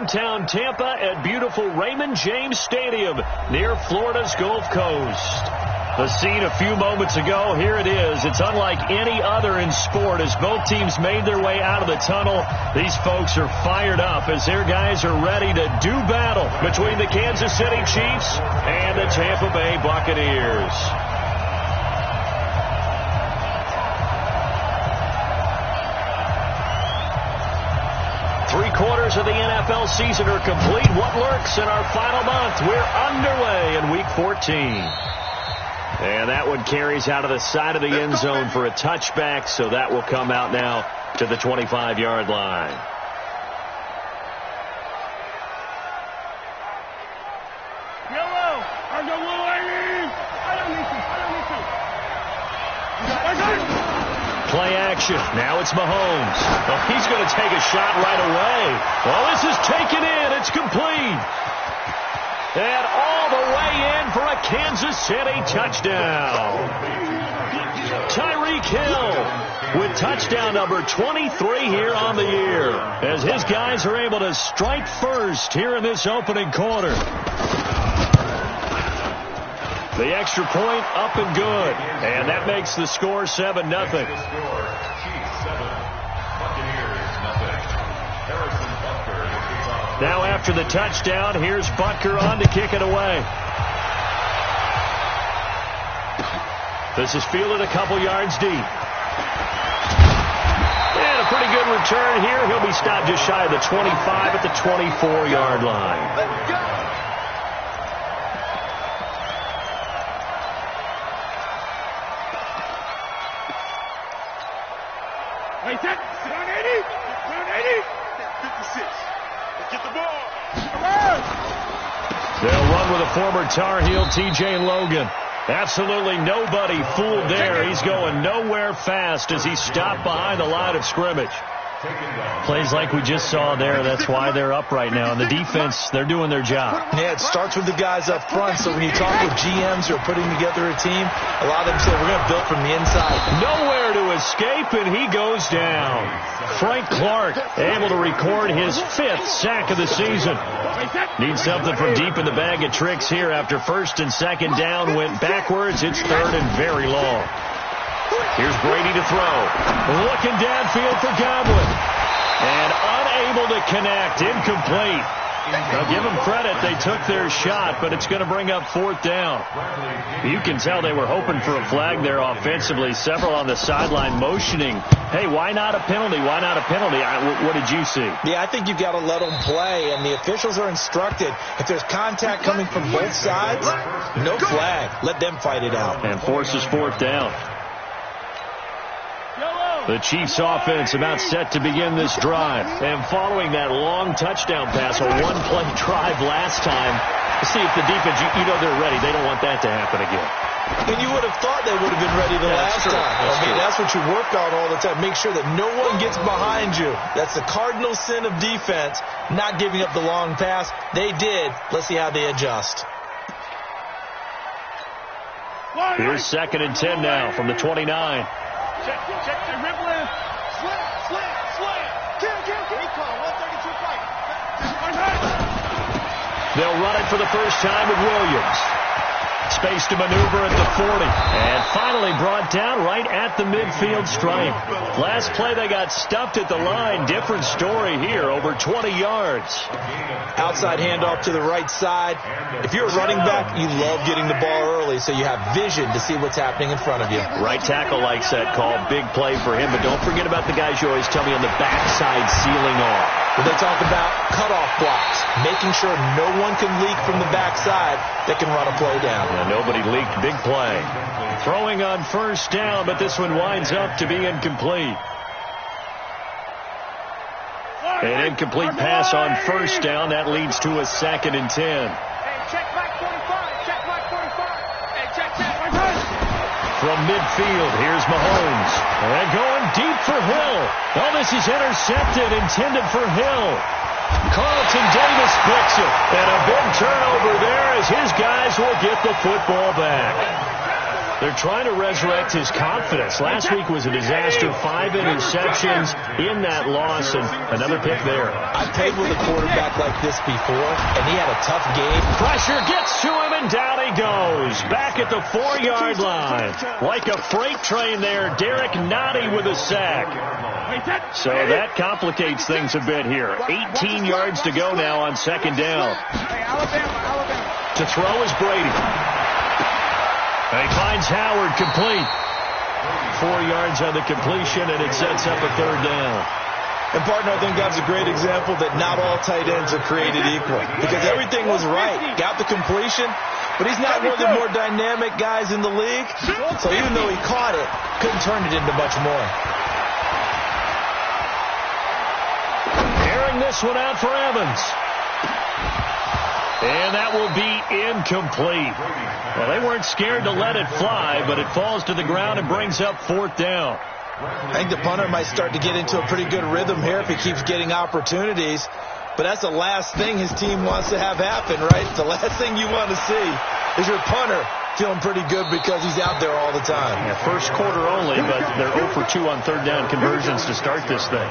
downtown Tampa at beautiful Raymond James Stadium near Florida's Gulf Coast. The scene a few moments ago, here it is. It's unlike any other in sport as both teams made their way out of the tunnel. These folks are fired up as their guys are ready to do battle between the Kansas City Chiefs and the Tampa Bay Buccaneers. Three-quarters of the NFL season are complete. What lurks in our final month? We're underway in Week 14. And that one carries out of the side of the end zone for a touchback, so that will come out now to the 25-yard line. Play action. Now it's Mahomes. Oh, he's going to take a shot right away. Oh, this is taken in. It's complete. And all the way in for a Kansas City touchdown. Tyreek Hill with touchdown number 23 here on the year as his guys are able to strike first here in this opening quarter. The extra point up and good. And that makes the score 7-0. Now after the touchdown, here's Butker on to kick it away. This is fielded a couple yards deep. And a pretty good return here. He'll be stopped just shy of the 25 at the 24-yard line. Let's go. Wait, sit on 80. Sit on 80. 56. Get the ball. They'll run with a former Tar Heel, T.J. Logan. Absolutely nobody fooled there. He's going nowhere fast as he's stopped behind the line of scrimmage. Plays like we just saw there. That's why they're up right now. And the defense, they're doing their job. Yeah, it starts with the guys up front. So when you talk with GMs who are putting together a team, a lot of them say we're going to build from the inside. Nowhere to escape, and he goes down. Frank Clark able to record his 5th sack of the season. Needs something from deep in the bag of tricks here after first and second down went backwards. It's third and very long. Here's Brady to throw. Looking downfield for Godwin. And unable to connect. Incomplete. Now give them credit. They took their shot, but it's going to bring up 4th down. You can tell they were hoping for a flag there offensively. Several on the sideline motioning. Hey, why not a penalty? Why not a penalty? What did you see? Yeah, I think you've got to let them play, and the officials are instructed. If there's contact coming from both sides, no flag. Let them fight it out. And forces 4th down. The Chiefs offense about set to begin this drive. And following that long touchdown pass, a one-play drive last time, see if the defense, you know they're ready. They don't want that to happen again. And you would have thought they would have been ready the last time. That's what you work on all the time. Make sure that no one gets behind you. That's the cardinal sin of defense, not giving up the long pass. They did. Let's see how they adjust. Here's 2nd and 10 now from the 29. Check the dribbling. Slant. Kill. He called 132 fight. They'll run it for the first time with Williams. Space to maneuver at the 40. And finally brought down right at the midfield stripe. Last play they got stuffed at the line. Different story here. Over 20 yards. Outside handoff to the right side. If you're a running back, you love getting the ball early so you have vision to see what's happening in front of you. Right tackle likes that call. Big play for him. But don't forget about the guys you always tell me on the backside sealing off. When they talk about cutoff blocks, making sure no one can leak from the backside that can run a play down. And nobody leaked. Big play. Throwing on first down, but this one winds up to be incomplete. An incomplete pass on first down. That leads to a 2nd and 10. Hey, check back 45. Check back 45. Hey, check. From midfield, here's Mahomes. And going deep for Hill. Oh, this is intercepted, intended for Hill. Carlton Davis picks it. And a big turnover there as his guys will get the football back. They're trying to resurrect his confidence. Last week was a disaster. 5 interceptions in that loss, and another pick there. I played with a quarterback like this before, and he had a tough game. Pressure gets to him, and down he goes. Back at the 4-yard line. Like a freight train there, Derek Nottie with a sack. So that complicates things a bit here. 18 yards to go now on second down. To throw is Brady. And he finds Howard complete. 4 yards on the completion, and it sets up a third down. And, partner, I think that's a great example that not all tight ends are created equal. Because everything was right. Got the completion, but he's not one of the more dynamic guys in the league. So even though he caught it, couldn't turn it into much more. Airing this one out for Evans. And that will be incomplete. Well, they weren't scared to let it fly, but it falls to the ground and brings up fourth down. I think the punter might start to get into a pretty good rhythm here if he keeps getting opportunities. But that's the last thing his team wants to have happen, right? The last thing you want to see is your punter feeling pretty good because he's out there all the time. Yeah, first quarter only, but they're 0 for 2 on third down conversions to start this thing.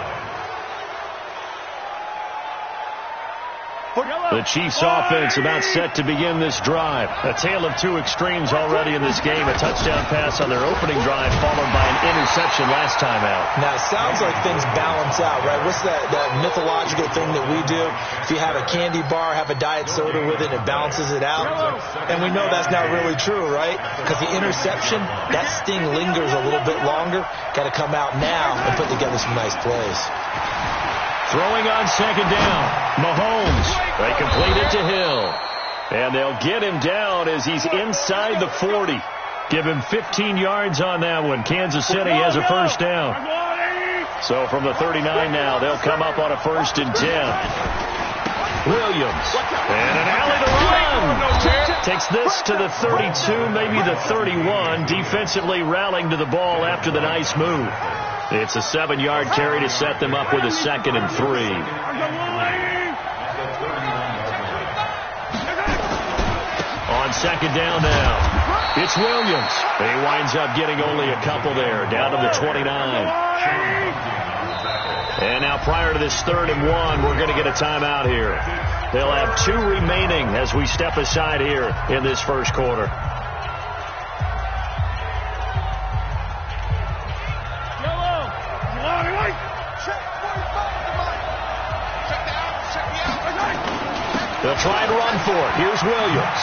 The Chiefs offense about set to begin this drive. A tale of two extremes already in this game. A touchdown pass on their opening drive followed by an interception last time out. Now, it sounds like things balance out, right? What's that mythological thing that we do? If you have a candy bar, have a diet soda with it, it balances it out. And we know that's not really true, right? Because the interception, that sting lingers a little bit longer. Got to come out now and put together some nice plays. Throwing on second down. Mahomes. They complete it to Hill. And they'll get him down as he's inside the 40. Give him 15 yards on that one. Kansas City has a first down. So from the 39 now, they'll come up on a 1st and 10. Williams. And an alley to run. Takes this to the 32, maybe the 31. Defensively rallying to the ball after the nice move. It's a 7-yard carry to set them up with a 2nd and 3. On second down now, it's Williams. He winds up getting only a couple there, down to the 29. And now prior to this 3rd and 1, we're going to get a timeout here. They'll have 2 remaining as we step aside here in this first quarter. They'll try and run for it. Here's Williams.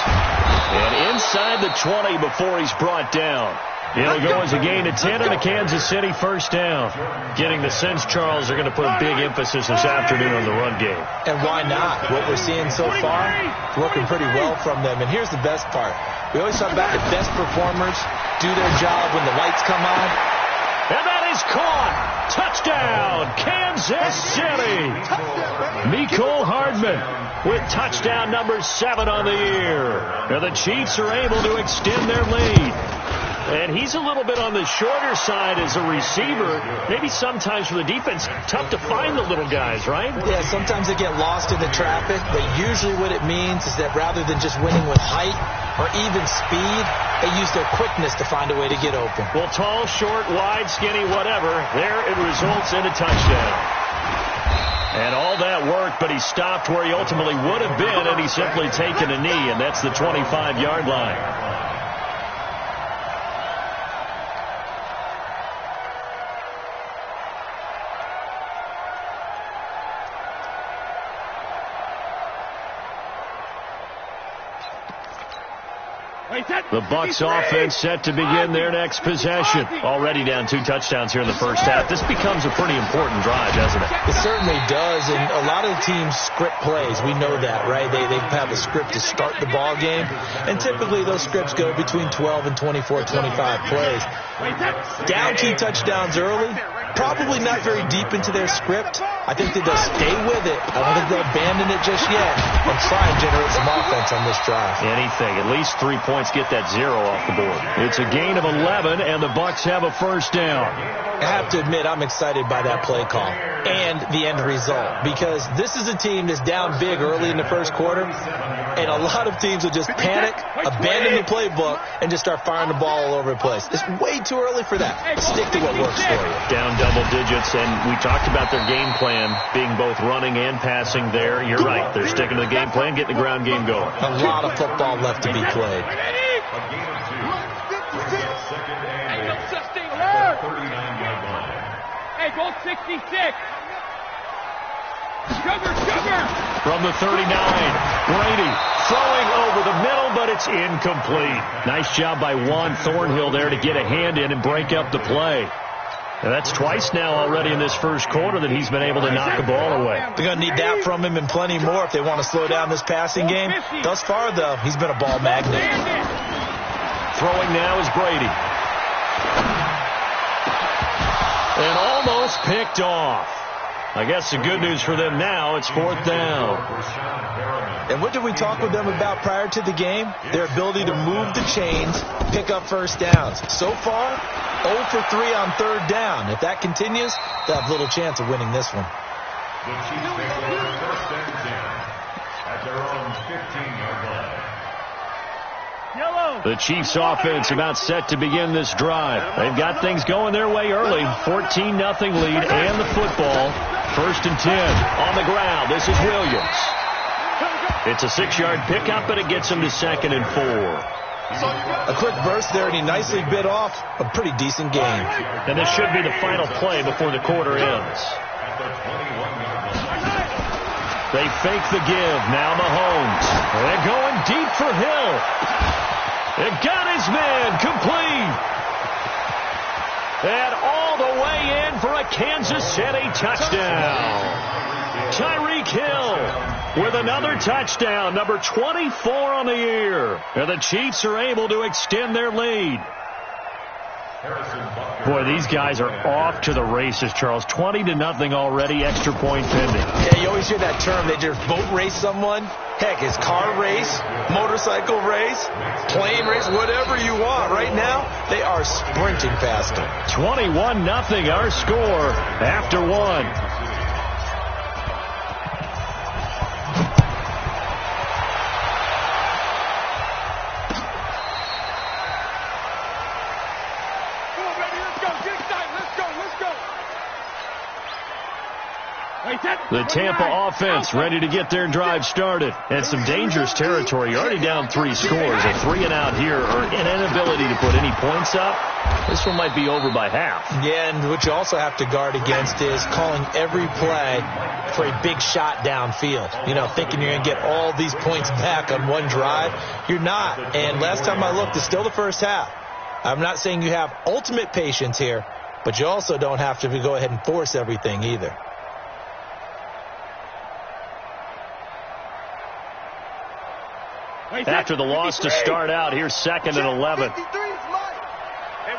And inside the 20 before he's brought down. It'll go as a gain of 10 and a Kansas City first down. Getting the sense, Charles, they're going to put a big emphasis this afternoon on the run game. And why not? What we're seeing so far, working pretty well from them. And here's the best part. We always talk about the best performers do their job when the lights come on. And that is caught. Touchdown, Kansas City. Mecole Hardman with touchdown number 7 on the year. Now the Chiefs are able to extend their lead. And he's a little bit on the shorter side as a receiver. Maybe sometimes for the defense, tough to find the little guys, right? Yeah, sometimes they get lost in the traffic. But usually what it means is that rather than just winning with height or even speed, they use their quickness to find a way to get open. Well, tall, short, wide, skinny, whatever, there it results in a touchdown. And all that worked, but he stopped where he ultimately would have been, and he's simply taken a knee, and that's the 25-yard line. The Bucs offense set to begin their next possession. Already down 2 touchdowns here in the first half. This becomes a pretty important drive, doesn't it? It certainly does, and a lot of the teams script plays. We know that, right? They have a script to start the ball game, and typically those scripts go between 12 and 24, 25 plays. Down 2 touchdowns early, Probably not very deep into their script. I think that they'll stay with it. I don't think they'll abandon it just yet and try and generate some offense on this drive. Anything. At least 3 points, get that 0 off the board. It's a gain of 11, and the Bucs have a first down. I have to admit, I'm excited by that play call and the end result, because this is a team that's down big early in the first quarter, and a lot of teams will just panic, abandon the playbook, and just start firing the ball all over the place. It's way too early for that. Stick to what works for you. Down double digits, and we talked about their game plan being both running and passing there. You're right. They're sticking to the game plan, getting the ground game going. A lot of football left to be played. Hey, goal 66. Sugar. From the 39, Brady throwing over the middle, but it's incomplete. Nice job by Juan Thornhill there to get a hand in and break up the play. And that's twice now already in this first quarter that he's been able to knock a ball away. They're going to need that from him and plenty more if they want to slow down this passing game. Thus far, though, he's been a ball magnet. Throwing now is Brady. And almost picked off. I guess the good news for them now, it's 4th down. And what did we talk with them about prior to the game? Their ability to move the chains, pick up first downs. So far, 0 for 3 on 3rd down. If that continues, they'll have little chance of winning this one. The Chiefs take over 1st and 10 at their own 15-yard line. The Chiefs offense about set to begin this drive. They've got things going their way early. 14-0 lead and the football. 1st and 10 on the ground. This is Williams. It's a 6-yard pickup, but it gets him to 2nd and 4. A quick burst there, and he nicely bit off a pretty decent gain. And this should be the final play before the quarter ends. They fake the give. Now Mahomes. They're going deep for Hill. It got his man complete. And all the way in for a Kansas City touchdown. Tyreek Hill with another touchdown, number 24 on the year. And the Chiefs are able to extend their lead. Boy, these guys are off to the races, Charles. 20-0 already, extra point pending. Yeah, you always hear that term. They just boat race someone. Heck, it's car race, motorcycle race, plane race, whatever you want. Right now, they are sprinting past them. 21-0 our score after 1. The Tampa offense ready to get their drive started. And some dangerous territory. You're already down 3 scores. A 3-and-out here, or an inability to put any points up. This one might be over by half. Yeah, and what you also have to guard against is calling every play for a big shot downfield. You know, thinking you're going to get all these points back on one drive. You're not. And last time I looked, it's still the first half. I'm not saying you have ultimate patience here, but you also don't have to go ahead and force everything either. After the loss to start out, here's 2nd and 11. Hey,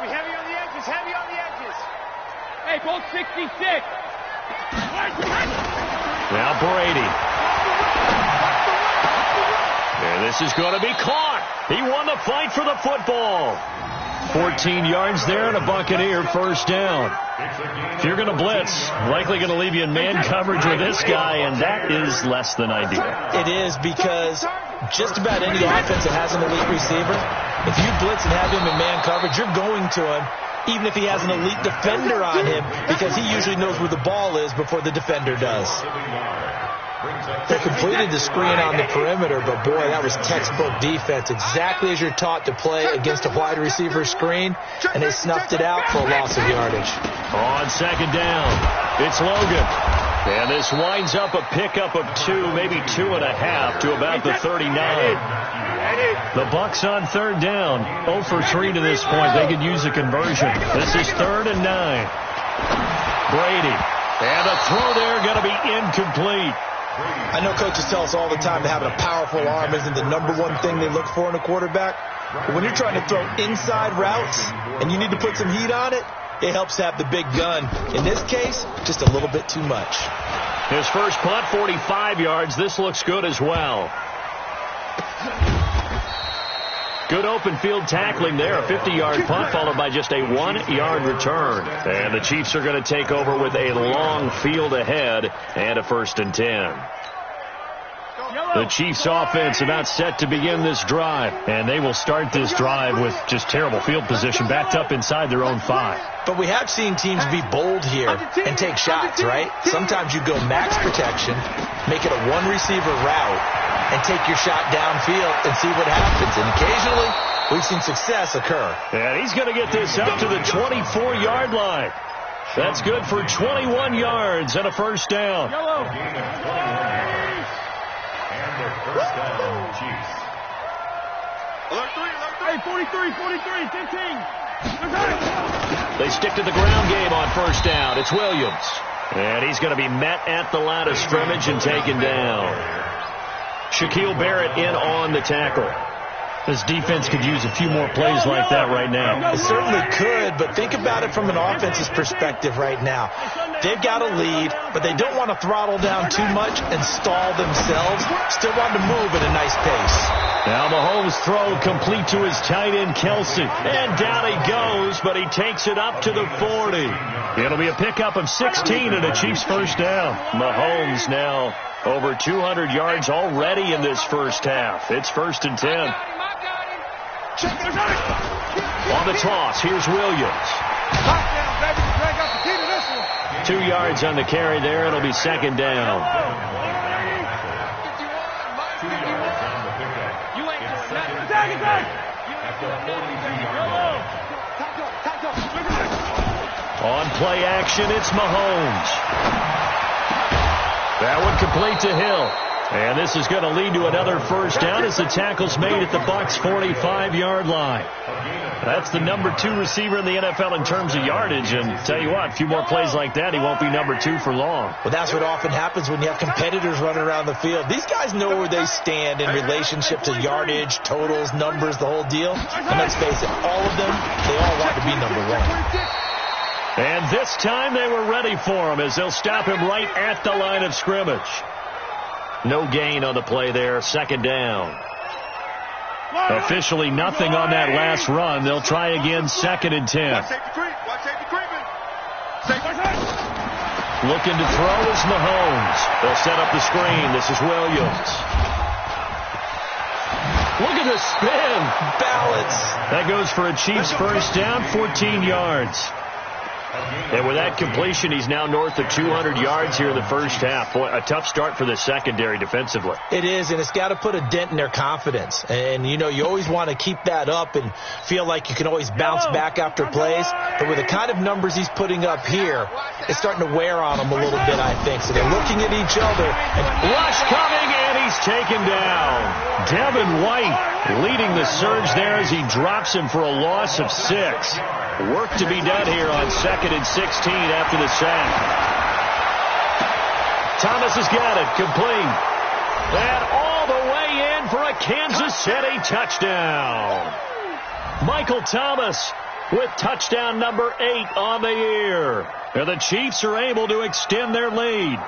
we heavy on the edges, Hey, goal 66. Now Brady. And this is going to be caught. He won the fight for the football. 14 yards there and a Buccaneer first down. If you're going to blitz, likely going to leave you in man coverage with this guy, and that is less than ideal. It is, because just about any offense that has an elite receiver, if you blitz and have him in man coverage, you're going to him, even if he has an elite defender on him, because he usually knows where the ball is before the defender does. They completed the screen on the perimeter, but boy, that was textbook defense. Exactly as you're taught to play against a wide receiver screen, and they snuffed it out for a loss of yardage. On 2nd down, it's Logan. And this winds up a pickup of 2, maybe 2.5 to about the 39. The Bucs on 3rd down, 0 for 3 to this point. They could use a conversion. This is 3rd and 9. Brady. And a throw there going to be incomplete. I know coaches tell us all the time that having a powerful arm isn't the number one thing they look for in a quarterback. But when you're trying to throw inside routes and you need to put some heat on it, it helps have the big gun. In this case, just a little bit too much. His first punt, 45 yards. This looks good as well. Good open field tackling there. A 50-yard punt followed by just a 1-yard return. And the Chiefs are going to take over with a long field ahead and a 1st and 10. The Chiefs offense about set to begin this drive. And they will start this drive with just terrible field position backed up inside their own 5. But we have seen teams be bold here and take shots, right? Sometimes you go max protection, make it a one-receiver route, and take your shot downfield and see what happens. And occasionally, we've seen success occur. And he's going to get this up to the 24-yard line. That's good for 21 yards and a 1st down. And the 1st down, Chiefs. Hey, 43, 15. They stick to the ground game on 1st down. It's Williams. And he's going to be met at the line of scrimmage and taken down. Shaquille Barrett in on the tackle. This defense could use a few more plays like that right now. It certainly could, but think about it from an offense's perspective right now. They've got a lead, but they don't want to throttle down too much and stall themselves. Still want to move at a nice pace. Now Mahomes' throw complete to his tight end, Kelsey. And down he goes, but he takes it up to the 40. It'll be a pickup of 16 and a Chiefs 1st down. Mahomes now over 200 yards already in this 1st half. It's 1st and 10. On the toss, here's Williams. 2 yards on the carry there. It'll be 2nd down. 2 yards on the pickup. It's 2nd down at the 42-yard line. On play action, it's Mahomes. That one complete to Hill. And this is going to lead to another 1st down as the tackle's made at the Bucs' 45-yard line. That's the number 2 receiver in the NFL in terms of yardage. And tell you what, a few more plays like that, he won't be number 2 for long. Well, that's what often happens when you have competitors running around the field. These guys know where they stand in relationship to yardage, totals, numbers, the whole deal. And let's face it, all of them, they all want to be number 1. And this time they were ready for him as they'll stop him right at the line of scrimmage. No gain on the play there, 2nd down. Officially nothing on that last run. They'll try again, 2nd and 10. Looking to throw is Mahomes. They'll set up the screen. This is Williams. Look at the spin. Balance. That goes for a Chiefs 1st down, 14 yards. And with that completion, he's now north of 200 yards here in the 1st half. Boy, a tough start for the secondary defensively. It is, and it's got to put a dent in their confidence. And, you know, you always want to keep that up and feel like you can always bounce back after plays. But with the kind of numbers he's putting up here, it's starting to wear on them a little bit, I think. So they're looking at each other. And rush coming, and he's taken down. Devin White leading the surge there as he drops him for a loss of 6. Work to be done here on 2nd and 16 after the sack. Thomas has got it, complete. And all the way in for a Kansas City touchdown. Michael Thomas with touchdown number 8 on the year. And the Chiefs are able to extend their lead.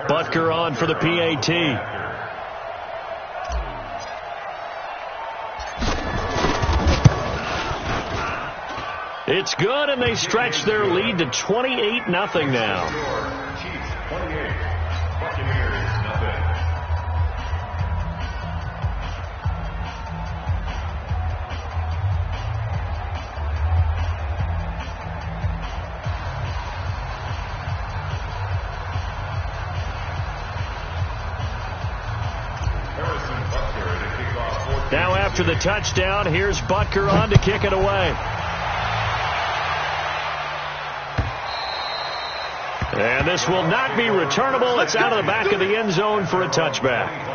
Butker on for the PAT. It's good, and they stretch their lead to 28-0 now. Chiefs 28, Buccaneers nothing. Now after the touchdown. Here's Butker on to kick it away. And this will not be returnable. It's out of the back of the end zone for a touchback.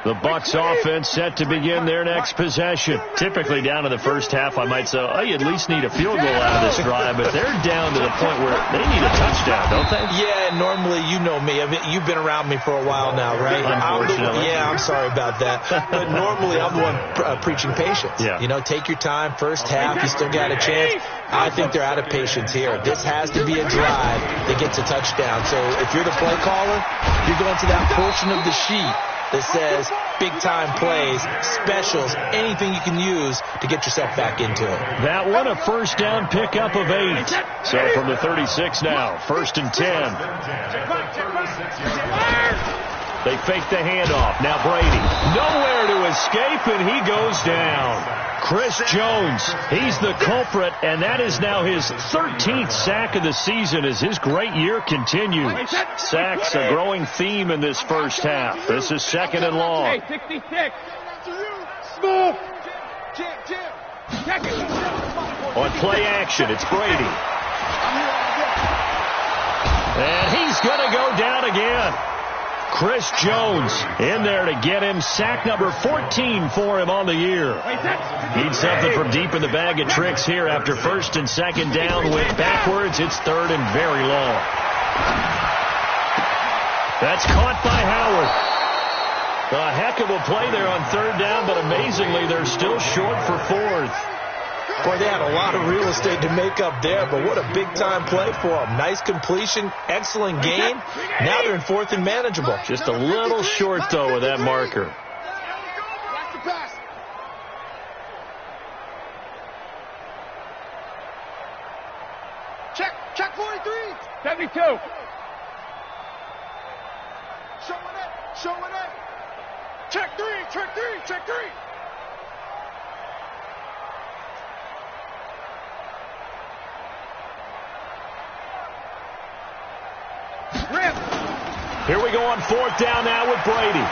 The Bucs offense set to begin their next possession. Typically down to the first half, I might say, oh, you at least need a field goal out of this drive, but they're down to the point where they need a touchdown, don't they? Yeah, normally, you know me. I mean, you've been around me for a while now, right? Unfortunately. I'm sorry about that. But normally, I'm the one preaching patience. Yeah. You know, take your time. First half, you still got a chance. I think they're out of patience here. This has to be a drive that gets a touchdown. So if you're the play caller, you're going to that portion of the sheet that says big-time plays, specials, anything you can use to get yourself back into it. That one, a first down pickup of 8. So from the 36 now, 1st and 10. They fake the handoff. Now Brady, nowhere to escape, and he goes down. Chris Jones, he's the culprit, and that is now his 13th sack of the season as his great year continues. Sacks a growing theme in this first half. This is 2nd and long. 66. On play action, it's Brady. And he's going to go down again. Chris Jones in there to get him. Sack number 14 for him on the year. Needs something from deep in the bag of tricks here after 1st and 2nd down. Went backwards. It's 3rd and very long. That's caught by Howard. A heck of a play there on 3rd down, but amazingly, they're still short for 4th. Boy, they had a lot of real estate to make up there, but what a big-time play for them. Nice completion, excellent gain. Now they're in 4th and manageable. Just a little short, though, with that marker. Check 43. 72. Showing it. Check 3. Here we go on 4th down now with Brady.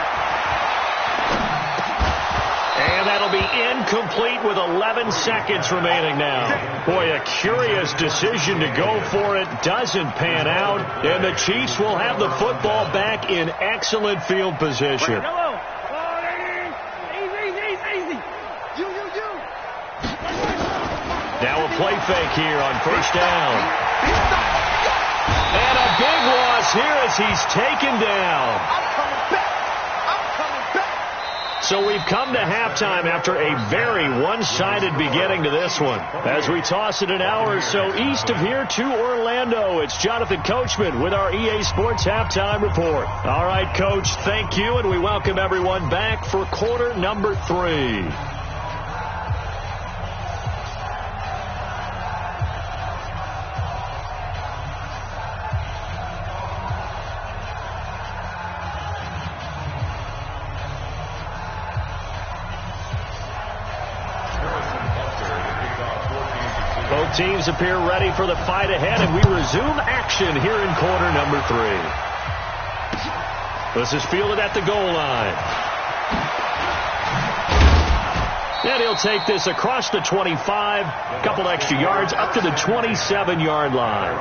And that'll be incomplete with 11 seconds remaining now. Boy, a curious decision to go for it. Doesn't pan out. And the Chiefs will have the football back in excellent field position. Now a play fake here on 1st down. And a big loss here as he's taken down. So we've come to halftime after a very one-sided beginning to this one. As we toss it an hour or so east of here to Orlando, it's Jonathan Coachman with our EA Sports Halftime Report. All right, Coach, thank you, and we welcome everyone back for quarter number 3. Both teams appear ready for the fight ahead, and we resume action here in quarter number 3. This is fielded at the goal line. And he'll take this across the 25, a couple extra yards, up to the 27-yard line.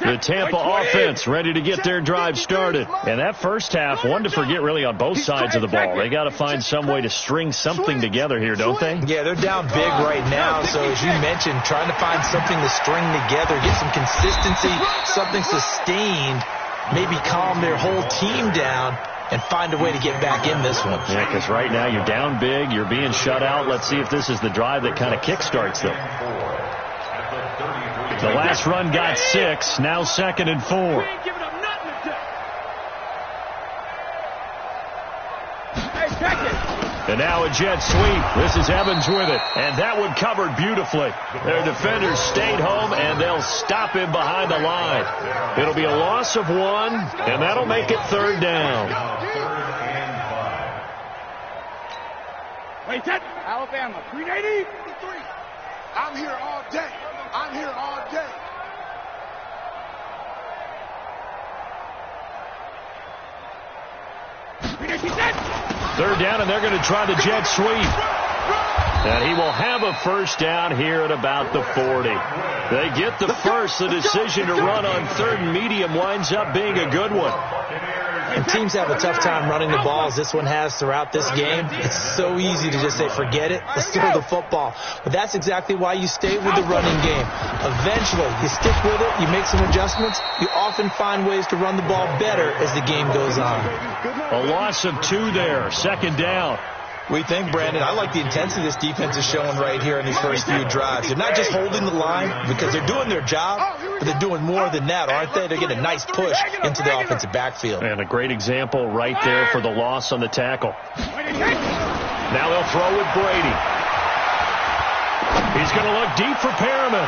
The Tampa offense ready to get their drive started. And that first half, one to forget really on both sides of the ball. They got to find some way to string something together here, don't they? Yeah, they're down big right now. So as you mentioned, trying to find something to string together, get some consistency, something sustained, maybe calm their whole team down and find a way to get back in this one. Yeah, because right now you're down big, you're being shut out. Let's see if this is the drive that kind of kickstarts them. The last run got 6. Now 2nd and 4. We ain't giving up nothing today. Hey, check it. And now a jet sweep. This is Evans with it. And that one covered beautifully. Their defenders stayed home, and they'll stop him behind the line. It'll be a loss of 1, and that'll make it 3rd down. Wait, that Alabama, 380. I'm here all day. I'm here all day. Third down, and they're going to try the jet sweep. And he will have a first down here at about the 40. They get the first. The decision to run on 3rd and medium winds up being a good one. And teams have a tough time running the ball as this one has throughout this game. It's so easy to just say, forget it, let's throw the football. But that's exactly why you stay with the running game. Eventually, you stick with it, you make some adjustments, you often find ways to run the ball better as the game goes on. A loss of 2 there, 2nd down. We think, Brandon, I like the intensity this defense is showing right here in these first few drives. They're not just holding the line because they're doing their job, but they're doing more than that, aren't they? They're getting a nice push into the offensive backfield. And a great example right there for the loss on the tackle. Now they'll throw with Brady. He's going to look deep for Perriman.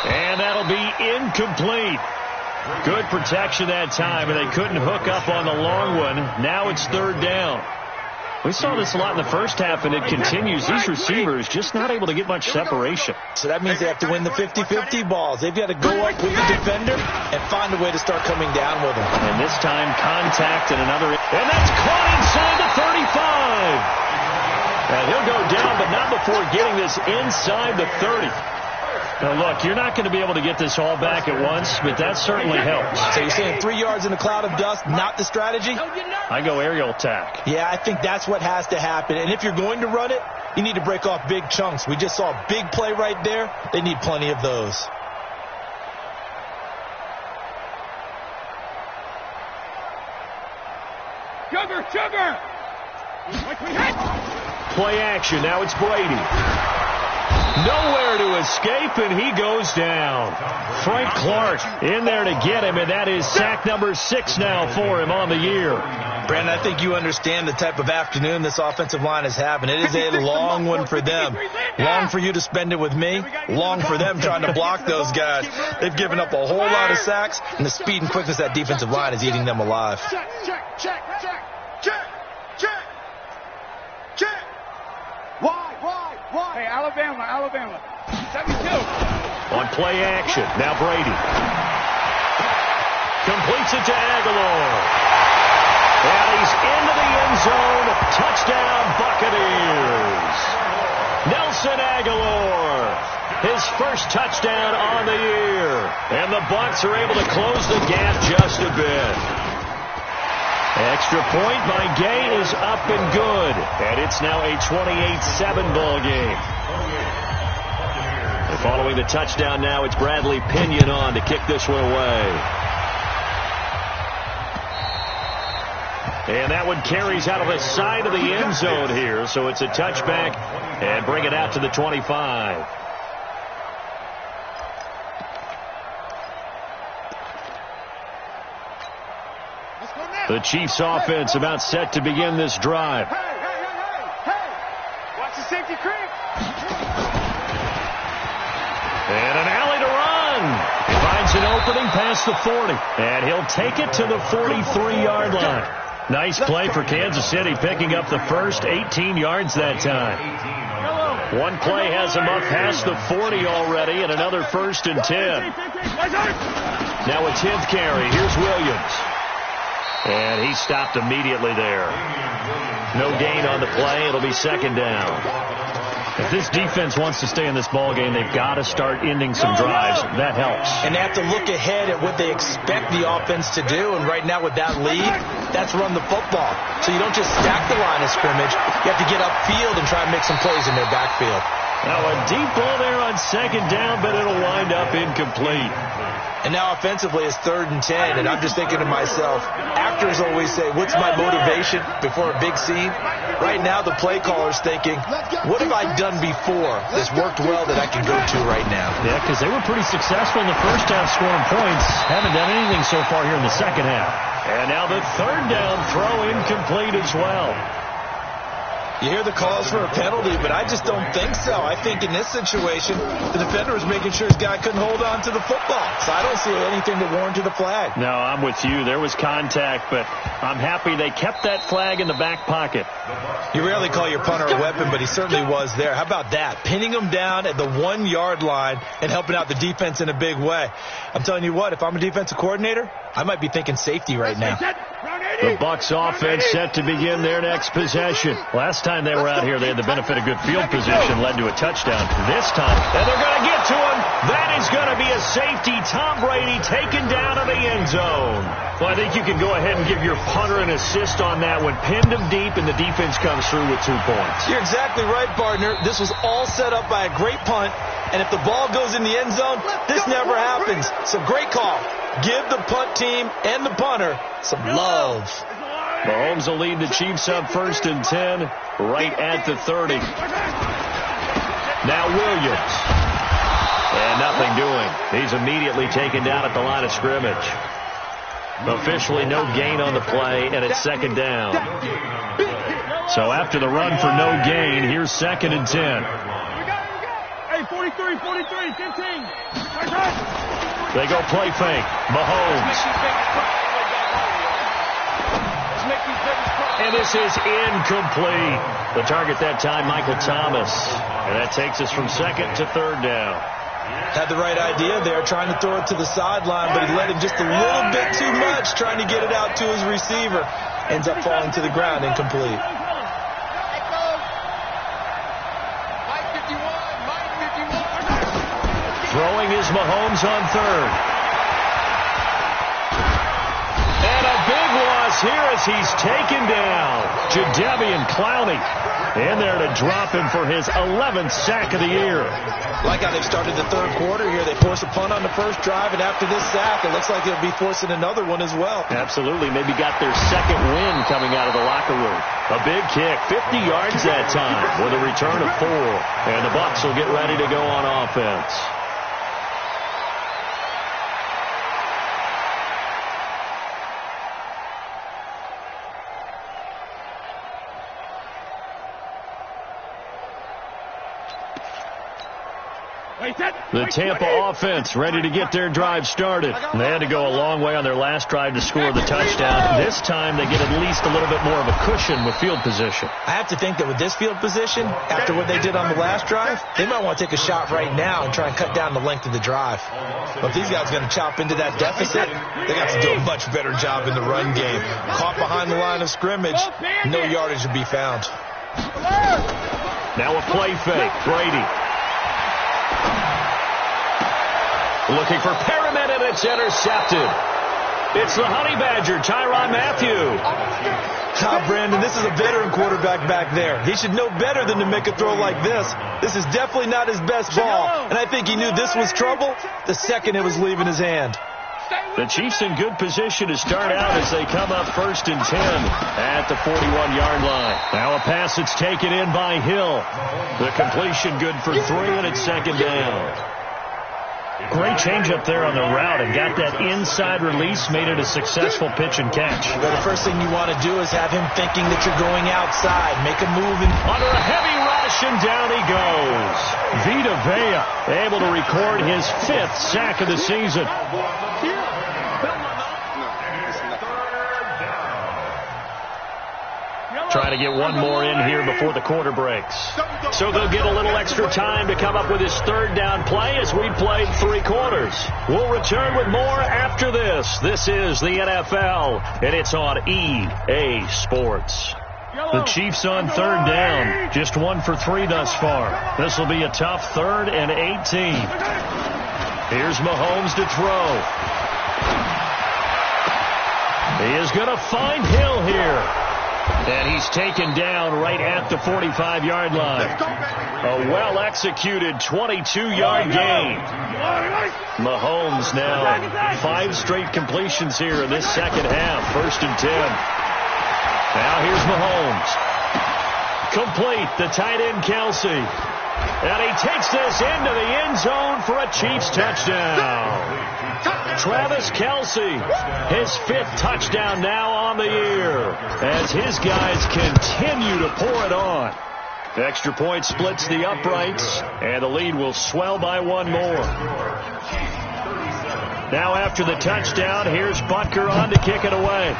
And that'll be incomplete. Good protection that time, and they couldn't hook up on the long one. Now it's 3rd down. We saw this a lot in the first half, and it continues. These receivers just not able to get much separation. So that means they have to win the 50-50 balls. They've got to go up with the defender and find a way to start coming down with them. And this time, contact and another. And that's caught inside the 35. And he'll go down, but not before getting this inside the 30. Now, look, you're not going to be able to get this all back at once, but that certainly helps. So you're saying 3 yards in a cloud of dust, not the strategy? I go aerial attack. Yeah, I think that's what has to happen. And if you're going to run it, you need to break off big chunks. We just saw a big play right there. They need plenty of those. Sugar! Play action. Now it's Brady. Nowhere to escape, and he goes down. Frank Clark in there to get him, and that is sack number 6 now for him on the year. Brandon, I think you understand the type of afternoon this offensive line is having. It is a long one for them. Long for you to spend it with me. Long for them trying to block those guys. They've given up a whole lot of sacks, and the speed and quickness of that defensive line is eating them alive. Check. Why? Hey, Alabama. 72. On play action. Now Brady. Completes it to Aguilar. And he's into the end zone. Touchdown, Buccaneers. Nelson Aguilar. His first touchdown on the year. And the Bucs are able to close the gap just a bit. Extra point by Gay is up and good. And it's now a 28-7 ball game. And following the touchdown now, it's Bradley Pinion on to kick this one away. And that one carries out of the side of the end zone here. So it's a touchback and bring it out to the 25. The Chiefs offense about set to begin this drive. Hey. Watch the safety creep. And an alley to run. Finds an opening past the 40. And he'll take it to the 43-yard line. Nice play for Kansas City, picking up the first 18 yards that time. One play has him up past the 40 already, and another 1st and 10. Now a 10th carry. Here's Williams. And he stopped immediately there. No gain on the play. It'll be 2nd down. If this defense wants to stay in this ball game, they've got to start ending some drives. That helps. And they have to look ahead at what they expect the offense to do. And right now with that lead, that's run the football. So you don't just stack the line of scrimmage. You have to get upfield and try and make some plays in their backfield. Now a deep ball there on second down, but it'll wind up incomplete. And now offensively it's 3rd and 10, and I'm just thinking to myself, actors always say, what's my motivation before a big scene? Right now the play caller's thinking, what have I done before that's worked well that I can go to right now? Yeah, because they were pretty successful in the first half scoring points. Haven't done anything so far here in the second half. And now the 3rd down throw incomplete as well. You hear the calls for a penalty, but I just don't think so. I think in this situation, the defender was making sure his guy couldn't hold on to the football. So I don't see anything that warranted a flag. No, I'm with you. There was contact, but I'm happy they kept that flag in the back pocket. You rarely call your punter a weapon, but he certainly was there. How about that? Pinning him down at the 1-yard line and helping out the defense in a big way. I'm telling you what, if I'm a defensive coordinator, I might be thinking safety right now. The Bucs offense set to begin their next possession. Last time they were out here, they had the benefit of good field position, led to a touchdown. This time, and they're going to get to him. That is going to be a safety. Tom Brady taken down in the end zone. Well, I think you can go ahead and give your punter an assist on that one. Pinned him deep, and the defense comes through with 2 points. You're exactly right, partner. This was all set up by a great punt, and if the ball goes in the end zone, this never happens. So great call. Give the punt team and the punter some love. Mahomes will lead the Chiefs up 1st and 10 right at the 30. Now Williams. And nothing doing. He's immediately taken down at the line of scrimmage. Officially no gain on the play, and it's 2nd down. So after the run for no gain, here's 2nd and 10. Hey, 43, 15. They go play fake. Mahomes. And this is incomplete. The target that time, Michael Thomas. And that takes us from 2nd to 3rd down. Had the right idea there, trying to throw it to the sideline, but he let him just a little bit too much, trying to get it out to his receiver. Ends up falling to the ground, incomplete. Throwing is Mahomes on 3rd. And a big loss here as he's taken down. Jadeveon Clowney in there to drop him for his 11th sack of the year. Like how they've started the 3rd quarter here. They force a punt on the first drive, and after this sack, it looks like they'll be forcing another one as well. Absolutely. Maybe got their 2nd win coming out of the locker room. A big kick, 50 yards that time with a return of 4. And the Bucs will get ready to go on offense. The Tampa offense ready to get their drive started. They had to go a long way on their last drive to score the touchdown. This time they get at least a little bit more of a cushion with field position. I have to think that with this field position, after what they did on the last drive, they might want to take a shot right now and try and cut down the length of the drive. But if these guys are going to chop into that deficit, they got to do a much better job in the run game. Caught behind the line of scrimmage, no yardage to be found. Now a play fake. Brady. Looking for Perriman, and it's intercepted. It's the Honey Badger, Tyrann Mathieu. Brandon, this is a veteran quarterback back there. He should know better than to make a throw like this. This is definitely not his best ball, and I think he knew this was trouble the second it was leaving his hand. The Chiefs in good position to start out as they come up 1st and 10 at the 41-yard line. Now a pass that's taken in by Hill. The completion good for 3, and it's 2nd down. Great change up there on the route and got that inside release, made it a successful pitch and catch. Well, the first thing you want to do is have him thinking that you're going outside. Make a move. Under a heavy rush, and down he goes. Vita Vea able to record his 5th sack of the season. Trying to get one more in here before the quarter breaks. So they'll get a little extra time to come up with his 3rd down play as we played 3 quarters. We'll return with more after this. This is the NFL, and it's on EA Sports. The Chiefs on 3rd down. Just 1 for 3 thus far. This will be a tough 3rd and 18. Here's Mahomes to throw. He is going to find Hill here. And he's taken down right at the 45-yard line. A well-executed 22-yard gain. Mahomes now 5 straight completions here in this second half. 1st and 10. Now here's Mahomes. Complete, the tight end Kelsey. And he takes this into the end zone for a Chiefs touchdown. Travis Kelsey, his 5th touchdown now on the year as his guys continue to pour it on. The extra point splits the uprights, and the lead will swell by 1 more. Now after the touchdown, here's Butker on to kick it away.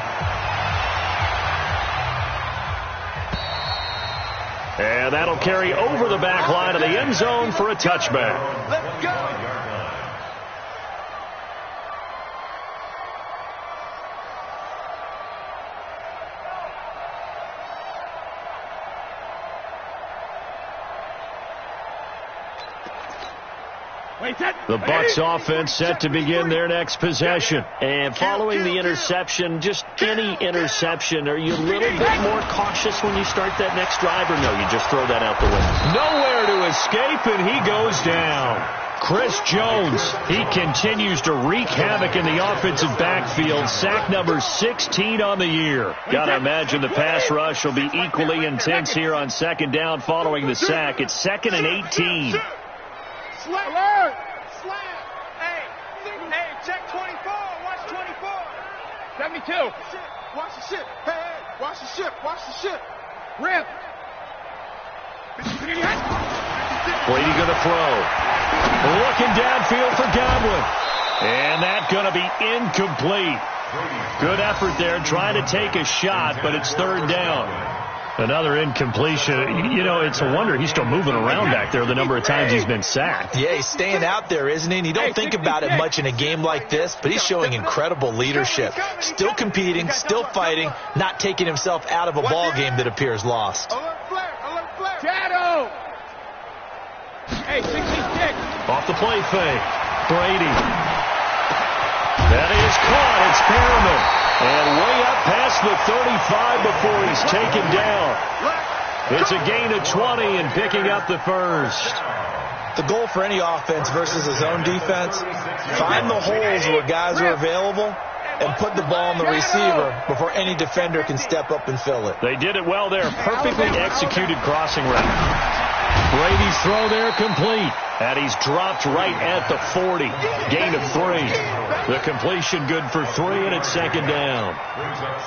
And that'll carry over the back line of the end zone for a touchback. Let's go. The Bucs offense set to begin their next possession. And following the interception, just any interception, are you a little bit more cautious when you start that next drive, or no, you just throw that out the window? Nowhere to escape, and he goes down. Chris Jones, he continues to wreak havoc in the offensive backfield. Sack number 16 on the year. Gotta imagine the pass rush will be equally intense here on 2nd down following the sack. It's 2nd and 18. Alert! Slam! Hey, check 24. Watch 24. 72. Watch the ship. Hey, watch the ship. Watch the ship. Rip. Brady going to throw. Looking downfield for Godwin. And that's going to be incomplete. Good effort there trying to take a shot, but it's 3rd down. Another incompletion. You know, it's a wonder he's still moving around back there the number of times he's been sacked. Yeah, he's staying out there, isn't he? And you don't think about it much in a game like this, but he's showing incredible leadership. Still competing, still fighting, not taking himself out of a ball game that appears lost. Alert flare! Alert flare! Shadow! Hey, 66. Off the play fake. Brady. That is caught. It's Perriman. And way up past the 35 before he's taken down. It's a gain of 20 and picking up the first. The goal for any offense versus his own defense, find the holes where guys are available and put the ball on the receiver before any defender can step up and fill it. They did it well there. Perfectly executed crossing route. Brady's throw there complete. And he's dropped right at the 40. Gain of 3. The completion good for 3, and it's 2nd down.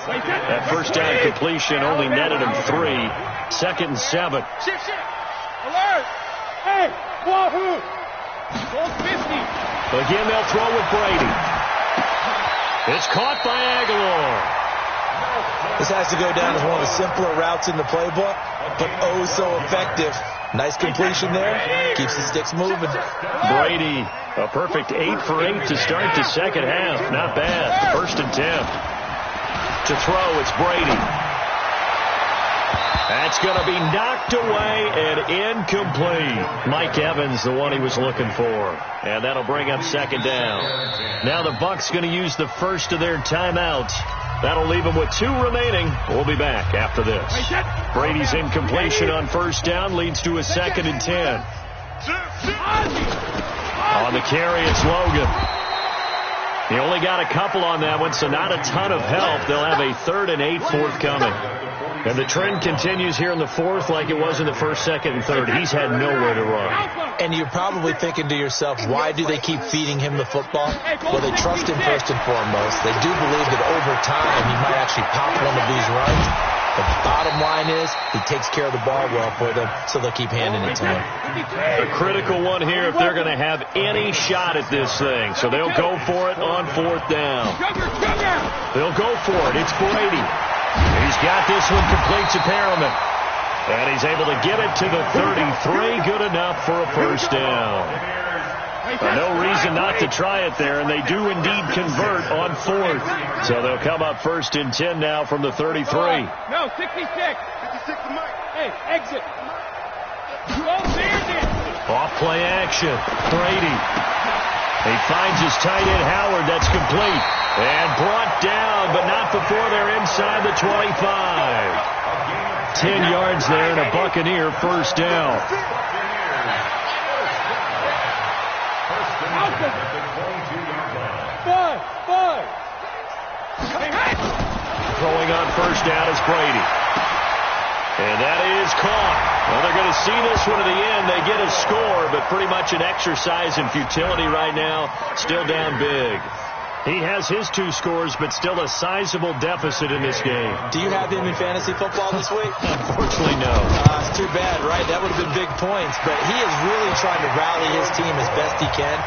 That first down completion only netted him 3. 2nd and 7. Shit. Alert. Hey, wahoo. Goal 50. Again, they'll throw with Brady. It's caught by Aguilar. This has to go down as one of the simpler routes in the playbook, but oh so effective. Nice completion there. Keeps the sticks moving. Brady, a perfect 8 for 8 to start the second half. Not bad. 1st and 10. To throw, it's Brady. That's going to be knocked away and incomplete. Mike Evans, the one he was looking for. And that'll bring up 2nd down. Now the Bucs going to use the first of their timeouts. That'll leave them with 2 remaining. We'll be back after this. Brady's incompletion on 1st down leads to a 2nd and 10. On the carry, it's Logan. He only got a couple on that one, so not a ton of help. They'll have a 3rd and 8 forthcoming. And the trend continues here in the 4th like it was in the 1st, 2nd, and 3rd. He's had nowhere to run. And you're probably thinking to yourself, why do they keep feeding him the football? Well, they trust him first and foremost. They do believe that over time he might actually pop one of these runs. But the bottom line is he takes care of the ball well for them, so they'll keep handing it to him. A critical one here if they're going to have any shot at this thing. So they'll go for it on 4th down. They'll go for it. It's Brady. He's got this one complete to Perriman. And he's able to get it to the 33. Good enough for a 1st down. No reason not to try it there, and they do indeed convert on 4th. So they'll come up 1st and 10 now from the 33. No, 66. 56 to Mike. Hey, exit. You all there, Off play action. Brady. He finds his tight end, Howard. That's complete. And brought down, but not before they're inside the 25. 10 yards there and a Buccaneer first down. Throwing on first down is Brady. And that is caught. Well, they're going to see this one to the end. They get a score, but pretty much an exercise in futility right now. Still down big. He has his 2 scores, but still a sizable deficit in this game. Do you have him in fantasy football this week? Unfortunately, no. It's too bad, right? That would have been big points. But he is really trying to rally his team as best he can.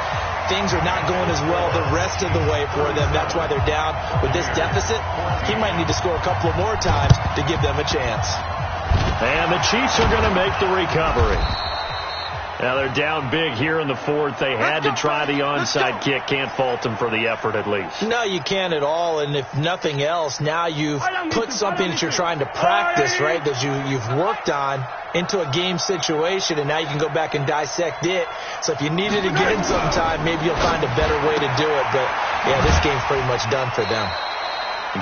Things are not going as well the rest of the way for them. That's why they're down. With this deficit, he might need to score a couple of more times to give them a chance. And the Chiefs are going to make the recovery. Now they're down big here in the 4th. They had to try the onside kick. Can't fault them for the effort at least. No, you can't at all. And if nothing else, now you've put something that you're trying to practice, right, that you've worked on into a game situation, and now you can go back and dissect it. So if you need it again sometime, maybe you'll find a better way to do it. But, yeah, this game's pretty much done for them.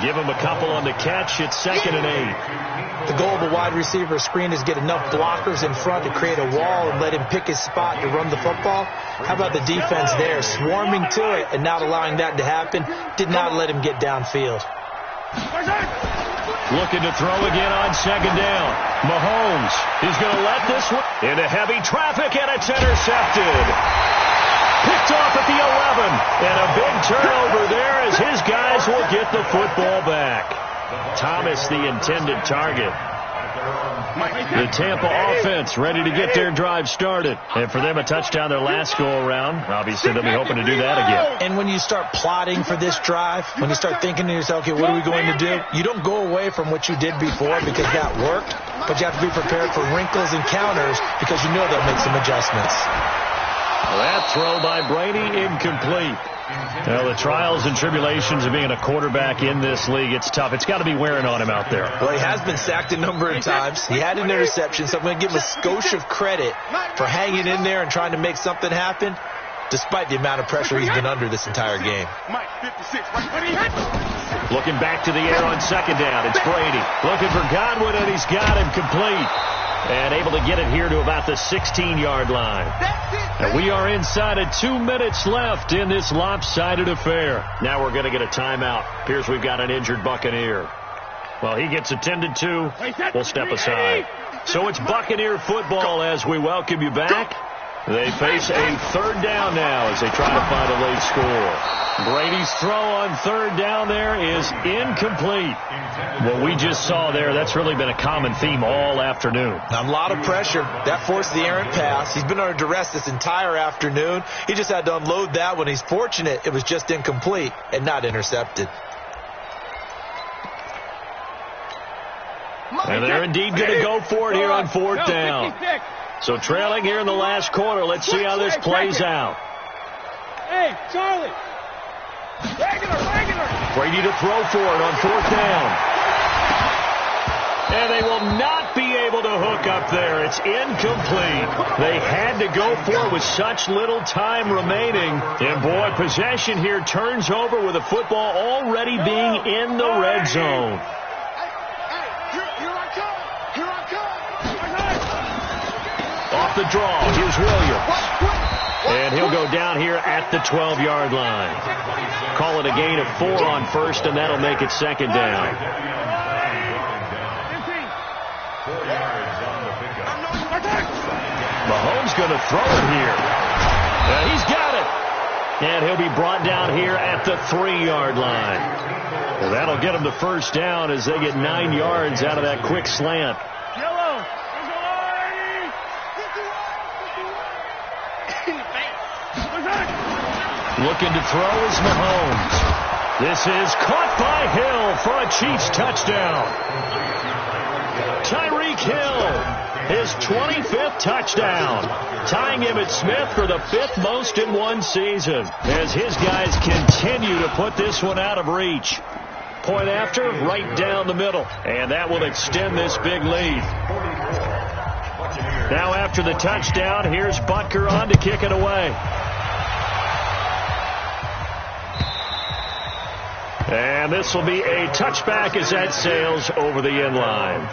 Give him a couple on the catch. It's 2nd and 8. The goal of a wide receiver screen is get enough blockers in front to create a wall and let him pick his spot to run the football. How about the defense there, swarming to it and not allowing that to happen? Did not let him get downfield. Looking to throw again on 2nd down. Mahomes is going to let this one into heavy traffic, and it's intercepted. Picked off at the 11, and a big turnover there as his guys will get the football back. Thomas, the intended target. The Tampa offense ready to get their drive started. And for them, a touchdown their last go-around. Obviously, they'll be hoping to do that again. And when you start plotting for this drive, when you start thinking to yourself, okay, what are we going to do? You don't go away from what you did before because that worked, but you have to be prepared for wrinkles and counters because you know they'll make some adjustments. That throw by Brady, incomplete. Well, the trials and tribulations of being a quarterback in this league, it's tough. It's got to be wearing on him out there. Well, he has been sacked a number of times. He had an interception, so I'm going to give him a skosh of credit for hanging in there and trying to make something happen, despite the amount of pressure he's been under this entire game. Looking back to the air on 2nd down, it's Brady. Looking for Godwin, and he's got him complete. And able to get it here to about the 16-yard line. And we are inside of 2 minutes left in this lopsided affair. Now we're going to get a timeout. Appears we've got an injured Buccaneer. Well, he gets attended to. We'll step aside. So it's Buccaneer football as we welcome you back. They face a 3rd down now as they try to find a late score. Brady's throw on 3rd down there is incomplete. What we just saw there, that's really been a common theme all afternoon. A lot of pressure. That forced the errant pass. He's been under duress this entire afternoon. He just had to unload that one. He's fortunate it was just incomplete and not intercepted. And they're indeed going to go for it here on 4th down. So trailing here in the last quarter. Let's see how this plays out. Hey, Charlie. Regular. Brady to throw for it on 4th down. And they will not be able to hook up there. It's incomplete. They had to go for it with such little time remaining. And, boy, possession here turns over with the football already being in the red zone. Off the draw, here's Williams. And he'll go down here at the 12-yard line. Call it a gain of 4 on 1st, and that'll make it 2nd down. Mahomes going to throw it here. And he's got it. And he'll be brought down here at the 3-yard line. Well, that'll get him the 1st down as they get 9 yards out of that quick slant. Looking to throw is Mahomes. This is caught by Hill for a Chiefs touchdown. Tyreek Hill, his 25th touchdown, tying him at Smith for the 5th most in one season as his guys continue to put this one out of reach. Point after, right down the middle, and that will extend this big lead. Now after the touchdown, here's Butker on to kick it away. And this will be a touchback as that sails over the end line.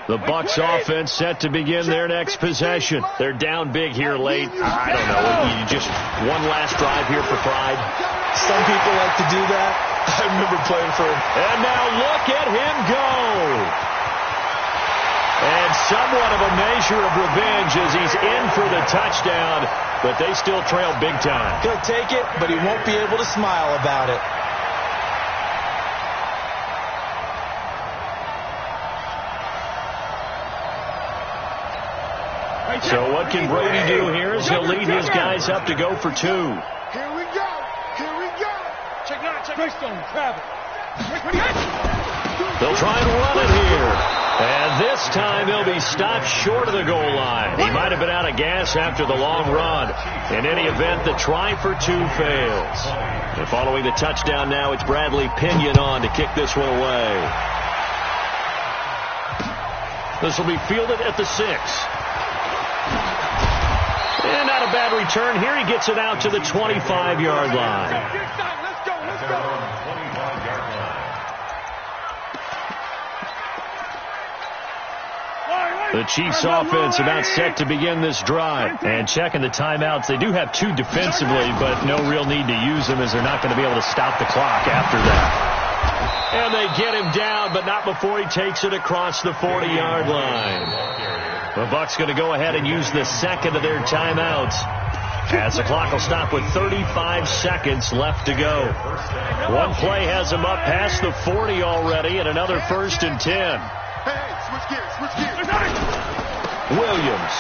The Bucs offense set to begin their next possession. They're down big here late. I don't know. You just one last drive here for pride. Some people like to do that. I remember playing for him. And now look at him go. And somewhat of a measure of revenge as he's in for the touchdown, but they still trail big time. He'll take it, but he won't be able to smile about it. So what can Brady do here as he'll lead his guys up to go for 2. Here we go. Here we go. Check out. Grab it. They'll try and run it here. And this time he'll be stopped short of the goal line. He might have been out of gas after the long run. In any event, the try for 2 fails. And following the touchdown now, it's Bradley Pinion on to kick this one away. This will be fielded at the 6. And not a bad return here. He gets it out to the 25-yard line. Let's go. The Chiefs offense about set to begin this drive. And checking the timeouts, they do have 2 defensively, but no real need to use them as they're not going to be able to stop the clock after that. And they get him down, but not before he takes it across the 40-yard line. The Bucs going to go ahead and use the second of their timeouts as the clock will stop with 35 seconds left to go. One play has him up past the 40 already, and another 1st and 10. Hey, switch gears. Williams.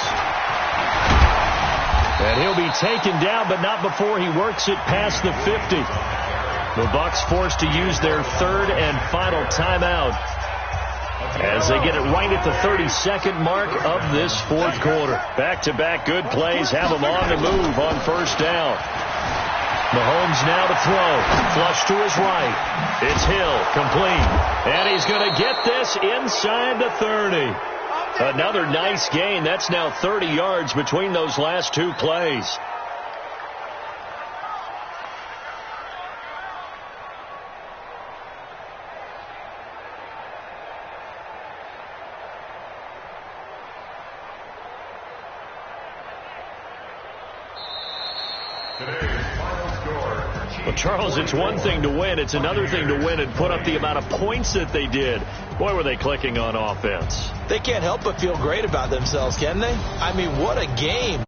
And he'll be taken down, but not before he works it past the 50. The Bucs forced to use their 3rd and final timeout as they get it right at the 32nd mark of this 4th quarter. Back-to-back good plays have them on the move on 1st down. Mahomes now to throw. Flush to his right. It's Hill, complete. And he's going to get this inside the 30. Another nice gain. That's now 30 yards between those last 2 plays. Well, Charles, it's one thing to win. It's another thing to win and put up the amount of points that they did. Boy, were they clicking on offense. They can't help but feel great about themselves, can they? I mean, what a game.